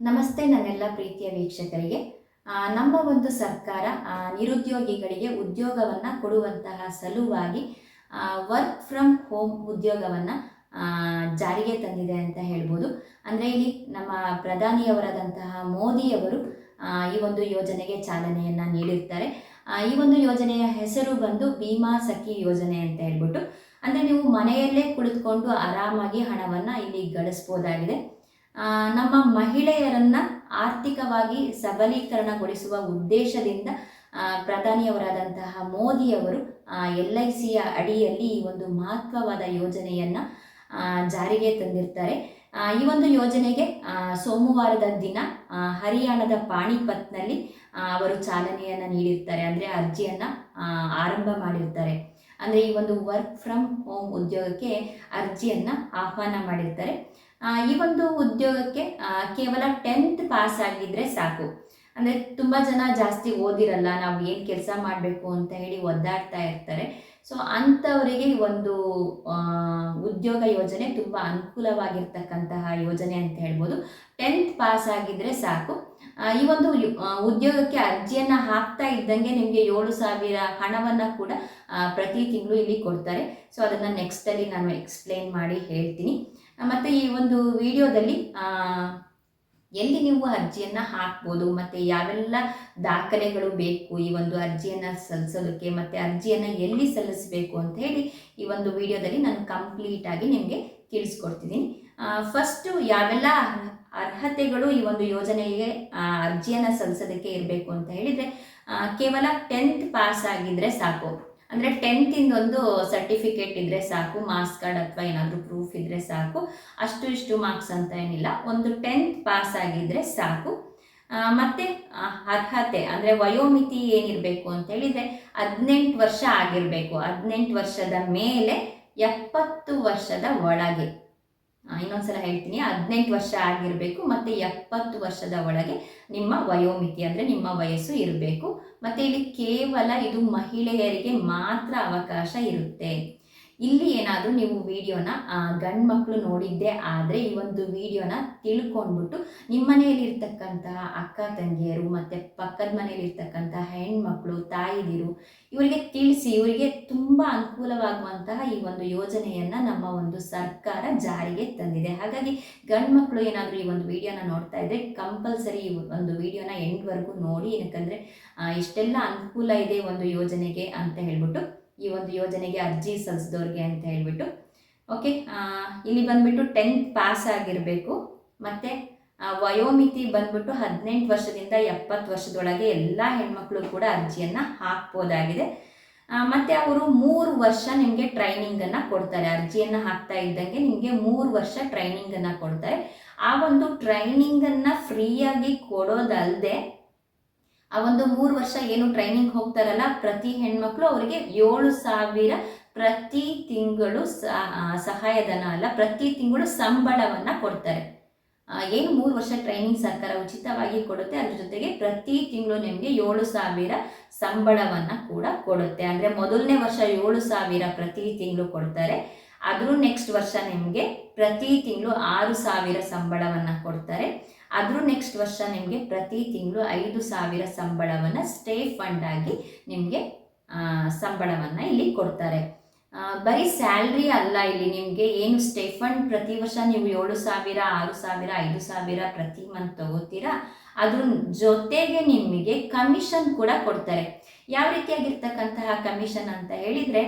ನಮಸ್ತೆ ನನ್ನೆಲ್ಲ ಪ್ರೀತಿಯ ವೀಕ್ಷಕರಿಗೆ. ನಮ್ಮ ಒಂದು ಸರ್ಕಾರ ನಿರುದ್ಯೋಗಿಗಳಿಗೆ ಉದ್ಯೋಗವನ್ನು ಕೊಡುವಂತಹ ಸಲುವಾಗಿ ವರ್ಕ್ ಫ್ರಮ್ ಹೋಮ್ ಉದ್ಯೋಗವನ್ನು ಜಾರಿಗೆ ತಂದಿದೆ ಅಂತ ಹೇಳ್ಬೋದು. ಅಂದರೆ ಇಲ್ಲಿ ನಮ್ಮ ಪ್ರಧಾನಿಯವರಾದಂತಹ ಮೋದಿಯವರು ಈ ಒಂದು ಯೋಜನೆಗೆ ಚಾಲನೆಯನ್ನು ನೀಡಿರ್ತಾರೆ. ಈ ಒಂದು ಯೋಜನೆಯ ಹೆಸರು ಬಂದು ಭೀಮಾ ಸಖಿ ಯೋಜನೆ ಅಂತ ಹೇಳ್ಬಿಟ್ಟು. ಅಂದರೆ ನೀವು ಮನೆಯಲ್ಲೇ ಕುಳಿತುಕೊಂಡು ಆರಾಮಾಗಿ ಹಣವನ್ನು ಇಲ್ಲಿ ಗಳಿಸ್ಬೋದಾಗಿದೆ. ನಮ್ಮ ಮಹಿಳೆಯರನ್ನು ಆರ್ಥಿಕವಾಗಿ ಸಬಲೀಕರಣಗೊಳಿಸುವ ಉದ್ದೇಶದಿಂದ ಪ್ರಧಾನಿಯವರಾದಂತಹ ಮೋದಿಯವರು LICಯ ಅಡಿಯಲ್ಲಿ ಈ ಒಂದು ಮಹತ್ವವಾದ ಯೋಜನೆಯನ್ನು ಜಾರಿಗೆ ತಂದಿರ್ತಾರೆ. ಈ ಒಂದು ಯೋಜನೆಗೆ ಸೋಮವಾರದ ದಿನ ಹರಿಯಾಣದ ಪಾಣಿಪತ್ನಲ್ಲಿ ಅವರು ಚಾಲನೆಯನ್ನು ನೀಡಿರ್ತಾರೆ. ಅಂದರೆ ಅರ್ಜಿಯನ್ನು ಆರಂಭ ಮಾಡಿರ್ತಾರೆ. ಅಂದರೆ ಈ ಒಂದು ವರ್ಕ್ ಫ್ರಮ್ ಹೋಮ್ ಉದ್ಯೋಗಕ್ಕೆ ಅರ್ಜಿಯನ್ನು ಆಹ್ವಾನ ಮಾಡಿರ್ತಾರೆ. ಈ ಒಂದು ಉದ್ಯೋಗಕ್ಕೆ ಕೇವಲ 10th ಪಾಸ್ ಆಗಿದ್ರೆ ಸಾಕು. ಅಂದರೆ ತುಂಬ ಜನ ಜಾಸ್ತಿ ಓದಿರಲ್ಲ, ನಾವು ಏನು ಕೆಲಸ ಮಾಡಬೇಕು ಅಂತ ಹೇಳಿ ಒದ್ದಾಡ್ತಾ ಇರ್ತಾರೆ. ಸೊ ಅಂಥವರಿಗೆ ಈ ಒಂದು ಉದ್ಯೋಗ ಯೋಜನೆ ತುಂಬ ಅನುಕೂಲವಾಗಿರ್ತಕ್ಕಂತಹ ಯೋಜನೆ ಅಂತ ಹೇಳ್ಬೋದು. 10th ಪಾಸ್ ಆಗಿದ್ರೆ ಸಾಕು. ಈ ಒಂದು ಉದ್ಯೋಗಕ್ಕೆ ಅರ್ಜಿಯನ್ನು ಹಾಕ್ತಾ ಇದ್ದಂಗೆ ನಿಮಗೆ 7,000 ಹಣವನ್ನು ಕೂಡ ಪ್ರತಿ ತಿಂಗಳು ಇಲ್ಲಿ ಕೊಡ್ತಾರೆ. ಸೊ ಅದನ್ನು ನೆಕ್ಸ್ಟಲ್ಲಿ ನಾನು ಎಕ್ಸ್ಪ್ಲೇನ್ ಮಾಡಿ ಹೇಳ್ತೀನಿ. ಮತ್ತು ಈ ಒಂದು ವಿಡಿಯೋದಲ್ಲಿ ಎಲ್ಲಿ ನೀವು ಅರ್ಜಿಯನ್ನು ಹಾಕ್ಬೋದು ಮತ್ತು ಯಾವೆಲ್ಲ ದಾಖಲೆಗಳು ಬೇಕು ಈ ಒಂದು ಅರ್ಜಿಯನ್ನು ಸಲ್ಲಿಸೋದಕ್ಕೆ ಮತ್ತು ಅರ್ಜಿಯನ್ನು ಎಲ್ಲಿ ಸಲ್ಲಿಸಬೇಕು ಅಂತ ಹೇಳಿ ಈ ಒಂದು ವಿಡಿಯೋದಲ್ಲಿ ನಾನು ಕಂಪ್ಲೀಟಾಗಿ ನಿಮಗೆ ತಿಳಿಸ್ಕೊಡ್ತಿದ್ದೀನಿ. ಫಸ್ಟು ಯಾವೆಲ್ಲ ಅರ್ಹತೆಗಳು ಈ ಒಂದು ಯೋಜನೆಗೆ ಅರ್ಜಿಯನ್ನು ಸಲ್ಲಿಸೋದಕ್ಕೆ ಇರಬೇಕು ಅಂತ ಹೇಳಿದರೆ ಕೇವಲ 10th ಪಾಸ್ ಆಗಿದ್ದರೆ ಸಾಕು. ಅಂದರೆ 10th ಒಂದು ಸರ್ಟಿಫಿಕೇಟ್ ಇದ್ದರೆ ಸಾಕು, ಮಾರ್ಕ್ಸ್ ಕಾರ್ಡ್ ಅಥವಾ ಏನಾದರೂ ಪ್ರೂಫ್ ಇದ್ದರೆ ಸಾಕು. ಇಷ್ಟು ಮಾರ್ಕ್ಸ್ ಅಂತ ಏನಿಲ್ಲ, ಒಂದು 10th ಪಾಸ್ ಆಗಿದ್ದರೆ ಸಾಕು. ಮತ್ತು ಅರ್ಹತೆ ಅಂದರೆ ವಯೋಮಿತಿ ಏನಿರಬೇಕು ಅಂತ ಹೇಳಿದರೆ 18 ವರ್ಷ ಆಗಿರಬೇಕು. 18 ವರ್ಷದ ಮೇಲೆ 70 ವರ್ಷದ ಒಳಗೆ. ಇನ್ನೊಂದ್ಸಲ ಹೇಳ್ತೀನಿ, 18 ವರ್ಷ ಆಗಿರಬೇಕು ಮತ್ತು 70 ವರ್ಷದ ಒಳಗೆ ನಿಮ್ಮ ವಯೋಮಿತಿ ಅಂದರೆ ನಿಮ್ಮ ವಯಸ್ಸು ಇರಬೇಕು. ಮತ್ತು ಇಲ್ಲಿ ಕೇವಲ ಇದು ಮಹಿಳೆಯರಿಗೆ ಮಾತ್ರ ಅವಕಾಶ ಇರುತ್ತೆ. ಇಲ್ಲಿ ಏನಾದರೂ ನೀವು ವಿಡಿಯೋನ ಗಂಡು ಮಕ್ಕಳು ನೋಡಿದ್ದೇ ಆದರೆ ಈ ಒಂದು ವಿಡಿಯೋನ ತಿಳ್ಕೊಂಡ್ಬಿಟ್ಟು ನಿಮ್ಮ ಮನೆಯಲ್ಲಿರ್ತಕ್ಕಂತಹ ಅಕ್ಕ ತಂಗಿಯರು ಮತ್ತು ಪಕ್ಕದ ಮನೆಯಲ್ಲಿರ್ತಕ್ಕಂತಹ ಹೆಣ್ಮಕ್ಳು ತಾಯಿದಿರು ಇವರಿಗೆ ತಿಳಿಸಿ, ಇವರಿಗೆ ತುಂಬ ಅನುಕೂಲವಾಗುವಂತಹ ಈ ಒಂದು ಯೋಜನೆಯನ್ನು ನಮ್ಮ ಒಂದು ಸರ್ಕಾರ ಜಾರಿಗೆ ತಂದಿದೆ. ಹಾಗಾಗಿ ಗಂಡು ಮಕ್ಕಳು ಏನಾದರೂ ಈ ಒಂದು ವಿಡಿಯೋನ ನೋಡ್ತಾ ಇದ್ದರೆ ಕಂಪಲ್ಸರಿ ಈ ಒಂದು ವಿಡಿಯೋನ ಎಂಡ್ವರೆಗೂ ನೋಡಿ. ಏನಕ್ಕಂದರೆ ಇಷ್ಟೆಲ್ಲ ಅನುಕೂಲ ಇದೆ ಒಂದು ಯೋಜನೆಗೆ ಅಂತ ಹೇಳ್ಬಿಟ್ಟು, ಈ ಒಂದು ಯೋಜನೆಗೆ ಅರ್ಜಿ ಸಲ್ಲಿಸಿದವ್ರಿಗೆ ಅಂತ ಹೇಳ್ಬಿಟ್ಟು. ಓಕೆ, ಇಲ್ಲಿ ಬಂದ್ಬಿಟ್ಟು 10th ಪಾಸ್ ಆಗಿರಬೇಕು ಮತ್ತು ವಯೋಮಿತಿ ಬಂದ್ಬಿಟ್ಟು 18 ವರ್ಷದಿಂದ 70 ವರ್ಷದೊಳಗೆ ಎಲ್ಲ ಹೆಣ್ಮಕ್ಳು ಕೂಡ ಅರ್ಜಿಯನ್ನು ಹಾಕ್ಬೋದಾಗಿದೆ. ಮತ್ತು ಅವರು 3 ವರ್ಷ ನಿಮಗೆ ಟ್ರೈನಿಂಗನ್ನು ಕೊಡ್ತಾರೆ. ಅರ್ಜಿಯನ್ನು ಹಾಕ್ತಾ ಇದ್ದಂಗೆ ನಿಮಗೆ 3 ವರ್ಷ ಟ್ರೈನಿಂಗನ್ನು ಕೊಡ್ತಾರೆ. ಆ ಒಂದು ಟ್ರೈನಿಂಗನ್ನು ಫ್ರೀಯಾಗಿ ಕೊಡೋದಲ್ಲದೆ ಆ ಒಂದು 3 ವರ್ಷ ಏನು ಟ್ರೈನಿಂಗ್ ಹೋಗ್ತಾರಲ್ಲ ಪ್ರತಿ ಹೆಣ್ಮಕ್ಳು ಅವರಿಗೆ 7,000 ಪ್ರತಿ ತಿಂಗಳು ಸಹಾಯಧನ ಅಲ್ಲ, ಪ್ರತಿ ತಿಂಗಳು ಸಂಬಳವನ್ನು ಕೊಡ್ತಾರೆ. ಏನು 3 ವರ್ಷ ಟ್ರೈನಿಂಗ್ ಸರ್ಕಾರ ಉಚಿತವಾಗಿ ಕೊಡುತ್ತೆ, ಅದ್ರ ಜೊತೆಗೆ ಪ್ರತಿ ತಿಂಗಳು ನಿಮಗೆ 7,000 ಸಂಬಳವನ್ನು ಕೂಡ ಕೊಡುತ್ತೆ. ಅಂದರೆ ಮೊದಲನೇ ವರ್ಷ 7,000 ಪ್ರತಿ ತಿಂಗಳು ಕೊಡ್ತಾರೆ. ಆದರೂ ನೆಕ್ಸ್ಟ್ ವರ್ಷ ನಿಮಗೆ ಪ್ರತಿ ತಿಂಗಳು 6,000 ಸಂಬಳವನ್ನು ಕೊಡ್ತಾರೆ. ಆದರೂ ನೆಕ್ಸ್ಟ್ ವರ್ಷ ನಿಮಗೆ ಪ್ರತಿ ತಿಂಗಳು 5,000 ಸಂಬಳವನ್ನು ಸ್ಟೇ ಫಂಡ್ ಆಗಿ ನಿಮಗೆ ಸಂಬಳವನ್ನು ಇಲ್ಲಿ ಕೊಡ್ತಾರೆ. ಬರೀ ಸ್ಯಾಲ್ರಿ ಅಲ್ಲ, ಇಲ್ಲಿ ನಿಮಗೆ ಏನು ಸ್ಟೇ ಫಂಡ್ ಪ್ರತಿ ವರ್ಷ ನೀವು 7,000 6,000 5,000 ಪ್ರತಿ ಮಂತ್ ತಗೋತೀರಾ, ಅದ್ರ ಜೊತೆಗೆ ನಿಮಗೆ ಕಮಿಷನ್ ಕೂಡ ಕೊಡ್ತಾರೆ. ಯಾವ ರೀತಿಯಾಗಿರ್ತಕ್ಕಂತಹ ಕಮಿಷನ್ ಅಂತ ಹೇಳಿದರೆ,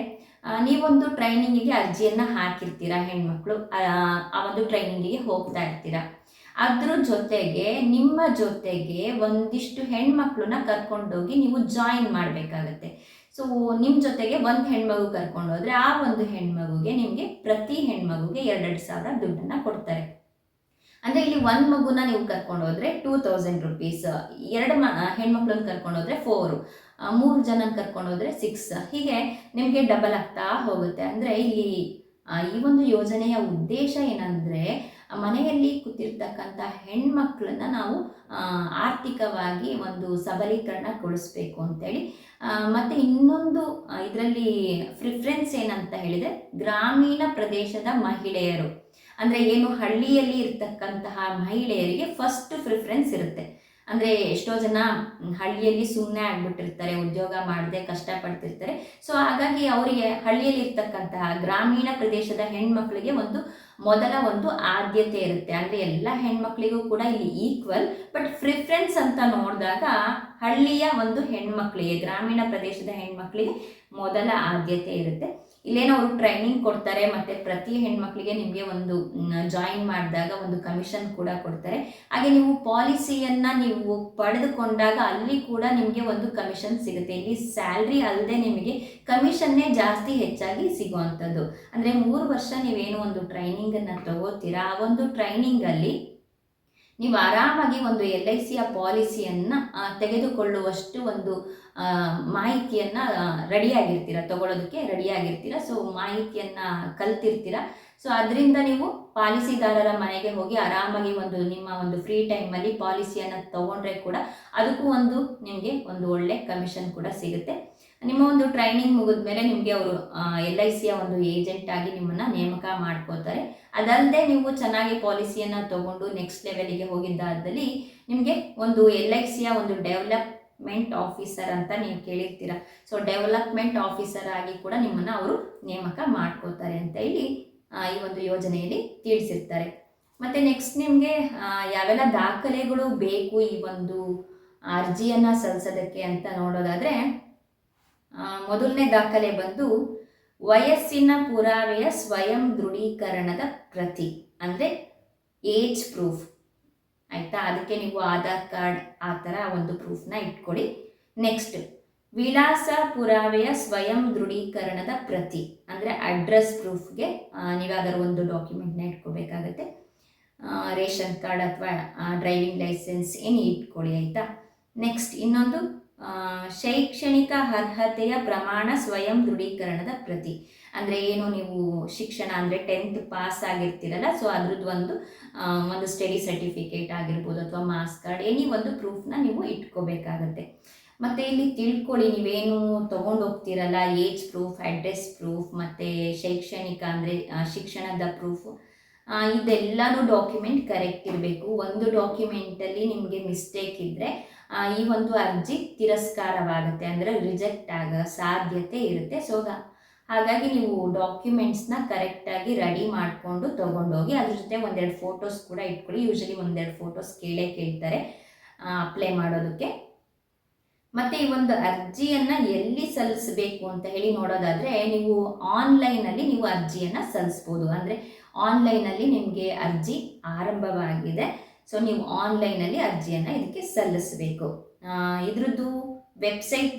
ನೀವೊಂದು ಟ್ರೈನಿಂಗಿಗೆ ಅರ್ಜಿಯನ್ನು ಹಾಕಿರ್ತೀರ, ಹೆಣ್ಮಕ್ಳು ಆ ಒಂದು ಟ್ರೈನಿಂಗಿಗೆ ಹೋಗ್ತಾ ಇರ್ತೀರ. ಅದ್ರ ಜೊತೆಗೆ ನಿಮ್ಮ ಜೊತೆಗೆ ಒಂದಿಷ್ಟು ಹೆಣ್ಮಕ್ಳನ್ನ ಕರ್ಕೊಂಡೋಗಿ ನೀವು ಜಾಯಿನ್ ಮಾಡಬೇಕಾಗತ್ತೆ. ಸೊ ನಿಮ್ಮ ಜೊತೆಗೆ ಒಂದು ಹೆಣ್ಮಗು ಕರ್ಕೊಂಡು ಹೋದರೆ ಆ ಒಂದು ಹೆಣ್ಮಗುಗೆ ನಿಮಗೆ ಪ್ರತಿ ಹೆಣ್ಮಗುಗೆ 2,000 ದುಡ್ಡನ್ನು ಕೊಡ್ತಾರೆ. ಅಂದರೆ ಇಲ್ಲಿ ಒಂದು ಮಗುನ ನೀವು ಕರ್ಕೊಂಡು ಹೋದರೆ 2,000 ರುಪೀಸ್, 2 ಹೆಣ್ಮಕ್ಳನ್ನ ಕರ್ಕೊಂಡು ಹೋದರೆ 4, 3 ಜನನ ಕರ್ಕೊಂಡು ಹೋದರೆ 6, ಹೀಗೆ ನಿಮಗೆ ಡಬಲ್ ಆಗ್ತಾ ಹೋಗುತ್ತೆ. ಅಂದರೆ ಇಲ್ಲಿ ಈ ಒಂದು ಯೋಜನೆಯ ಉದ್ದೇಶ ಏನಂದರೆ ಮನೆಯಲ್ಲಿ ಕೂತಿರ್ತಕ್ಕಂಥ ಹೆಣ್ಮಕ್ಳನ್ನ ನಾವು ಆರ್ಥಿಕವಾಗಿ ಒಂದು ಸಬಲೀಕರಣಗೊಳಿಸ್ಬೇಕು ಅಂತೇಳಿ. ಮತ್ತು ಇನ್ನೊಂದು ಇದರಲ್ಲಿ ಪ್ರಿಫರೆನ್ಸ್ ಏನಂತ ಹೇಳಿದರೆ ಗ್ರಾಮೀಣ ಪ್ರದೇಶದ ಮಹಿಳೆಯರು, ಅಂದರೆ ಏನು ಹಳ್ಳಿಯಲ್ಲಿ ಇರ್ತಕ್ಕಂತಹ ಮಹಿಳೆಯರಿಗೆ ಫಸ್ಟ್ ಪ್ರಿಫರೆನ್ಸ್ ಇರುತ್ತೆ. ಅಂದರೆ ಎಷ್ಟೋ ಜನ ಹಳ್ಳಿಯಲ್ಲಿ ಸುಮ್ಮನೆ ಆಗ್ಬಿಟ್ಟಿರ್ತಾರೆ, ಉದ್ಯೋಗ ಮಾಡದೆ ಕಷ್ಟಪಡ್ತಿರ್ತಾರೆ. ಸೊ ಹಾಗಾಗಿ ಅವರಿಗೆ ಹಳ್ಳಿಯಲ್ಲಿ ಇರ್ತಕ್ಕಂತಹ ಗ್ರಾಮೀಣ ಪ್ರದೇಶದ ಹೆಣ್ಮಕ್ಳಿಗೆ ಮೊದಲ ಆದ್ಯತೆ ಇರುತ್ತೆ. ಅಂದರೆ ಎಲ್ಲ ಹೆಣ್ಮಕ್ಳಿಗೂ ಕೂಡ ಇಲ್ಲಿ ಈಕ್ವಲ್, ಬಟ್ ಪ್ರಿಫರೆನ್ಸ್ ಅಂತ ನೋಡಿದಾಗ ಹಳ್ಳಿಯ ಹೆಣ್ಮಕ್ಳಿಗೆ, ಗ್ರಾಮೀಣ ಪ್ರದೇಶದ ಹೆಣ್ಮಕ್ಳಿಗೆ ಮೊದಲ ಆದ್ಯತೆ ಇರುತ್ತೆ. ಇಲ್ಲೇನೋ ಅವರು ಟ್ರೈನಿಂಗ್ ಕೊಡ್ತಾರೆ, ಮತ್ತು ಪ್ರತಿ ಹೆಣ್ಮಕ್ಳಿಗೆ ನಿಮಗೆ ಜಾಯಿನ್ ಮಾಡಿದಾಗ ಕಮಿಷನ್ ಕೂಡ ಕೊಡ್ತಾರೆ. ಹಾಗೆ ನೀವು ಪಾಲಿಸಿಯನ್ನು ನೀವು ಪಡೆದುಕೊಂಡಾಗ ಅಲ್ಲಿ ಕೂಡ ನಿಮಗೆ ಕಮಿಷನ್ ಸಿಗುತ್ತೆ. ಇಲ್ಲಿ ಸ್ಯಾಲ್ರಿ ಅಲ್ಲದೆ ನಿಮಗೆ ಕಮಿಷನ್ನೇ ಜಾಸ್ತಿ ಹೆಚ್ಚಾಗಿ ಸಿಗುವಂಥದ್ದು. ಅಂದರೆ 3 ವರ್ಷ ನೀವೇನು ಟ್ರೈನಿಂಗನ್ನು ತಗೋತೀರಾ, ಆ ಟ್ರೈನಿಂಗಲ್ಲಿ ನೀವು ಆರಾಮಾಗಿ LICಯ ಪಾಲಿಸಿಯನ್ನು ತೆಗೆದುಕೊಳ್ಳುವಷ್ಟು ಮಾಹಿತಿಯನ್ನು ರೆಡಿಯಾಗಿರ್ತೀರ, ತಗೊಳ್ಳೋದಕ್ಕೆ ರೆಡಿಯಾಗಿರ್ತೀರ. ಸೊ ಮಾಹಿತಿಯನ್ನು ಕಲ್ತಿರ್ತೀರ. ಸೊ ಅದರಿಂದ ನೀವು ಪಾಲಿಸಿದಾರರ ಮನೆಗೆ ಹೋಗಿ ಆರಾಮಾಗಿ ನಿಮ್ಮ ಫ್ರೀ ಟೈಮಲ್ಲಿ ಪಾಲಿಸಿಯನ್ನು ತಗೊಂಡ್ರೆ ಕೂಡ ಅದಕ್ಕೂ ನಿಮಗೆ ಒಳ್ಳೆ ಕಮಿಷನ್ ಕೂಡ ಸಿಗುತ್ತೆ. ನಿಮ್ಮ ಟ್ರೈನಿಂಗ್ ಮುಗಿದ ಮೇಲೆ ನಿಮಗೆ ಅವರು LICಯ ಏಜೆಂಟ್ ಆಗಿ ನಿಮ್ಮನ್ನು ನೇಮಕ ಮಾಡ್ಕೋತಾರೆ. ಅದಲ್ಲದೆ ನೀವು ಚೆನ್ನಾಗಿ ಪಾಲಿಸಿಯನ್ನು ತಗೊಂಡು ನೆಕ್ಸ್ಟ್ ಲೆವೆಲಿಗೆ ಹೋಗಿದ್ದಾದಲ್ಲಿ ನಿಮಗೆ LICಯ ಡೆವಲಪ್ಮೆಂಟ್ ಆಫೀಸರ್ ಅಂತ ನೀವು ಕೇಳಿರ್ತೀರ. ಸೊ ಡೆವಲಪ್ಮೆಂಟ್ ಆಫೀಸರ್ ಆಗಿ ಕೂಡ ನಿಮ್ಮನ್ನು ಅವರು ನೇಮಕ ಮಾಡ್ಕೋತಾರೆ ಅಂತ ಇಲ್ಲಿ ಈ ಯೋಜನೆಯಲ್ಲಿ ತಿಳಿಸಿರ್ತಾರೆ. ಮತ್ತು ನೆಕ್ಸ್ಟ್ ನಿಮಗೆ ಯಾವೆಲ್ಲ ದಾಖಲೆಗಳು ಬೇಕು ಈ ಅರ್ಜಿಯನ್ನು ಸಲ್ಲಿಸೋದಕ್ಕೆ ಅಂತ ನೋಡೋದಾದರೆ, ಮೊದಲನೇ ದಾಖಲೆ ವಯಸ್ಸಿನ ಪುರಾವೆಯ ಸ್ವಯಂ ದೃಢೀಕರಣದ ಪ್ರತಿ, ಅಂದರೆ ಏಜ್ ಪ್ರೂಫ್ ಆಯಿತಾ. ಅದಕ್ಕೆ ನೀವು ಆಧಾರ್ ಕಾರ್ಡ್ ಆ ಥರ ಪ್ರೂಫ್ನ ಇಟ್ಕೊಳ್ಳಿ. ನೆಕ್ಸ್ಟ್ ವಿಳಾಸ ಪುರಾವೆಯ ಸ್ವಯಂ ದೃಢೀಕರಣದ ಪ್ರತಿ, ಅಂದರೆ ಅಡ್ರೆಸ್ ಪ್ರೂಫ್ಗೆ ನೀವು ಯಾವ್ದಾದ್ರು ಡಾಕ್ಯುಮೆಂಟ್ನ ಇಟ್ಕೋಬೇಕಾಗತ್ತೆ. ರೇಷನ್ ಕಾರ್ಡ್ ಅಥವಾ ಡ್ರೈವಿಂಗ್ ಲೈಸೆನ್ಸ್ ಏನು ಇಟ್ಕೊಳ್ಳಿ ಆಯಿತಾ. ನೆಕ್ಸ್ಟ್ ಇನ್ನೊಂದು ಶೈಕ್ಷಣಿಕ ಅರ್ಹತೆಯ ಪ್ರಮಾಣ ಸ್ವಯಂ ದೃಢೀಕರಣದ ಪ್ರತಿ, ಅಂದರೆ ಏನು ನೀವು ಶಿಕ್ಷಣ ಅಂದರೆ 10th ಪಾಸ್ ಆಗಿರ್ತೀರಲ್ಲ, ಸೊ ಅದ್ರದ್ದು ಒಂದು ಸ್ಟಡಿ ಸರ್ಟಿಫಿಕೇಟ್ ಆಗಿರ್ಬೋದು ಅಥವಾ ಮಾರ್ಕ್ಸ್ ಕಾರ್ಡ್, ಎನಿ ಪ್ರೂಫ್ನ ನೀವು ಇಟ್ಕೋಬೇಕಾಗತ್ತೆ. ಮತ್ತು ಇಲ್ಲಿ ತಿಳ್ಕೊಳ್ಳಿ, ನೀವೇನು ತೊಗೊಂಡು ಹೋಗ್ತೀರಲ್ಲ, ಏಜ್ ಪ್ರೂಫ್, ಅಡ್ರೆಸ್ ಪ್ರೂಫ್ ಮತ್ತು ಶೈಕ್ಷಣಿಕ ಅಂದರೆ ಶಿಕ್ಷಣದ ಪ್ರೂಫ್, ಇದೆಲ್ಲನೂ ಡಾಕ್ಯುಮೆಂಟ್ ಕರೆಕ್ಟ್ ಇರಬೇಕು. ಡಾಕ್ಯುಮೆಂಟಲ್ಲಿ ನಿಮಗೆ ಮಿಸ್ಟೇಕ್ ಇದ್ದರೆ ಈ ಅರ್ಜಿ ತಿರಸ್ಕಾರವಾಗುತ್ತೆ, ಅಂದರೆ ರಿಜೆಕ್ಟ್ ಆಗೋ ಸಾಧ್ಯತೆ ಇರುತ್ತೆ. ಸೊ ಹಾಗಾಗಿ ನೀವು ಡಾಕ್ಯುಮೆಂಟ್ಸ್ನ ಕರೆಕ್ಟಾಗಿ ರೆಡಿ ಮಾಡಿಕೊಂಡು ತೊಗೊಂಡೋಗಿ ಅದ್ರ ಜೊತೆ 1-2 ಫೋಟೋಸ್ ಕೂಡ ಇಟ್ಕೊಳ್ಳಿ. ಯೂಶಲಿ 1-2 ಫೋಟೋಸ್ ಕೇಳ್ತಾರೆ ಅಪ್ಲೈ ಮಾಡೋದಕ್ಕೆ. ಮತ್ತು ಈ ಅರ್ಜಿಯನ್ನು ಎಲ್ಲಿ ಸಲ್ಲಿಸಬೇಕು ಅಂತ ಹೇಳಿ ನೋಡೋದಾದರೆ, ನೀವು ಆನ್ಲೈನಲ್ಲಿ ನೀವು ಅರ್ಜಿಯನ್ನು ಸಲ್ಲಿಸ್ಬೋದು. ಅಂದರೆ ಆನ್ಲೈನಲ್ಲಿ ನಿಮಗೆ ಅರ್ಜಿ ಆರಂಭವಾಗಿದೆ. ಸೊ ನೀವು ಆನ್ಲೈನಲ್ಲಿ ಅರ್ಜಿಯನ್ನು ಇದಕ್ಕೆ ಸಲ್ಲಿಸಬೇಕು. ಇದ್ರದ್ದು ವೆಬ್ಸೈಟ್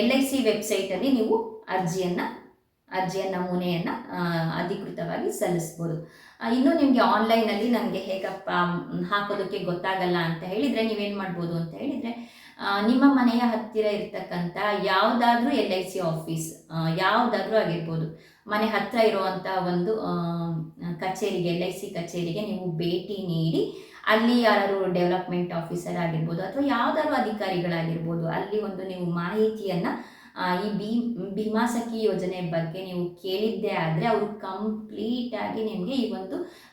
LIC ವೆಬ್ಸೈಟಲ್ಲಿ ನೀವು ಅರ್ಜಿಯ ನಮೂನೆಯನ್ನು ಅಧಿಕೃತವಾಗಿ ಸಲ್ಲಿಸ್ಬೋದು. ಇನ್ನೂ ನಿಮಗೆ ಆನ್ಲೈನಲ್ಲಿ ನನಗೆ ಹೇಗಪ್ಪ ಹಾಕೋದಕ್ಕೆ ಗೊತ್ತಾಗಲ್ಲ ಅಂತ ಹೇಳಿದರೆ ನೀವೇನು ಮಾಡ್ಬೋದು ಅಂತ ಹೇಳಿದರೆ, ನಿಮ್ಮ ಮನೆಯ ಹತ್ತಿರ ಇರ್ತಕ್ಕಂಥ ಯಾವುದಾದ್ರೂ LIC ಆಫೀಸ್ ಯಾವುದಾದ್ರೂ ಆಗಿರ್ಬೋದು, ಮನೆ ಹತ್ತಿರ ಇರುವಂಥ ಕಚೇರಿಗೆ, LIC ಕಚೇರಿಗೆ ನೀವು ಭೇಟಿ ನೀಡಿ ಅಲ್ಲಿ ಯಾರು ಡೆವಲಪ್ಮೆಂಟ್ ಆಫೀಸರ್ ಆಗಿರ್ಬೋದು ಅಥವಾ ಯಾವುದಾದ್ರು ಅಧಿಕಾರಿಗಳಾಗಿರ್ಬೋದು, ಅಲ್ಲಿ ನೀವು ಮಾಹಿತಿಯನ್ನು ಈ ಭೀಮಾ ಸಖಿ ಯೋಜನೆ ಬಗ್ಗೆ ನೀವು ಕೇಳಿದ್ದೇ ಆದರೆ ಅವರು ಕಂಪ್ಲೀಟಾಗಿ ನಿಮಗೆ ಈ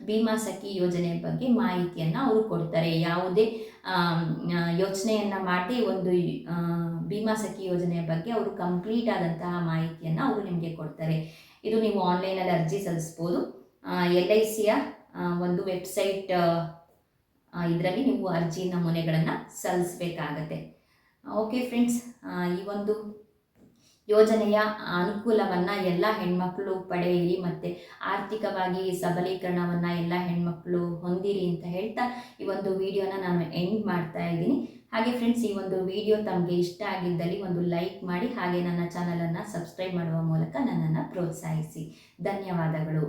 ಭೀಮಾ ಸಖಿ ಯೋಜನೆ ಬಗ್ಗೆ ಮಾಹಿತಿಯನ್ನು ಅವರು ಕೊಡ್ತಾರೆ. ಯಾವುದೇ ಯೋಚನೆಯನ್ನು ಮಾಡಿ ಭೀಮಾ ಸಖಿ ಯೋಜನೆ ಬಗ್ಗೆ ಅವರು ಕಂಪ್ಲೀಟ್ ಆದಂತಹ ಮಾಹಿತಿಯನ್ನು ಅವರು ನಿಮಗೆ ಕೊಡ್ತಾರೆ. ಇದು ನೀವು ಆನ್ಲೈನಲ್ಲಿ ಅರ್ಜಿ ಸಲ್ಲಿಸ್ಬೋದು. LICಯ ವೆಬ್ಸೈಟ್ ಇದರಲ್ಲಿ ನೀವು ಅರ್ಜಿ ನಮೂನೆಗಳನ್ನು ಸಲ್ಲಿಸಬೇಕಾಗತ್ತೆ. ಓಕೆ ಫ್ರೆಂಡ್ಸ್, ಈ ಯೋಜನೆಯ ಅನುಕೂಲವನ್ನು ಎಲ್ಲ ಹೆಣ್ಮಕ್ಳು ಪಡೆಯಿರಿ ಮತ್ತು ಆರ್ಥಿಕವಾಗಿ ಸಬಲೀಕರಣವನ್ನು ಎಲ್ಲ ಹೆಣ್ಮಕ್ಳು ಹೊಂದಿರಿ ಅಂತ ಹೇಳ್ತಾ ಈ ವಿಡಿಯೋನ ನಾನು ಎಂಡ್ ಮಾಡ್ತಾ ಇದ್ದೀನಿ. ಹಾಗೆ ಫ್ರೆಂಡ್ಸ್, ಈ ವಿಡಿಯೋ ತಮಗೆ ಇಷ್ಟ ಆಗಿದ್ದಲ್ಲಿ ಲೈಕ್ ಮಾಡಿ, ಹಾಗೆ ನನ್ನ ಚಾನಲನ್ನು ಸಬ್ಸ್ಕ್ರೈಬ್ ಮಾಡುವ ಮೂಲಕ ನನ್ನನ್ನು ಪ್ರೋತ್ಸಾಹಿಸಿ. ಧನ್ಯವಾದಗಳು.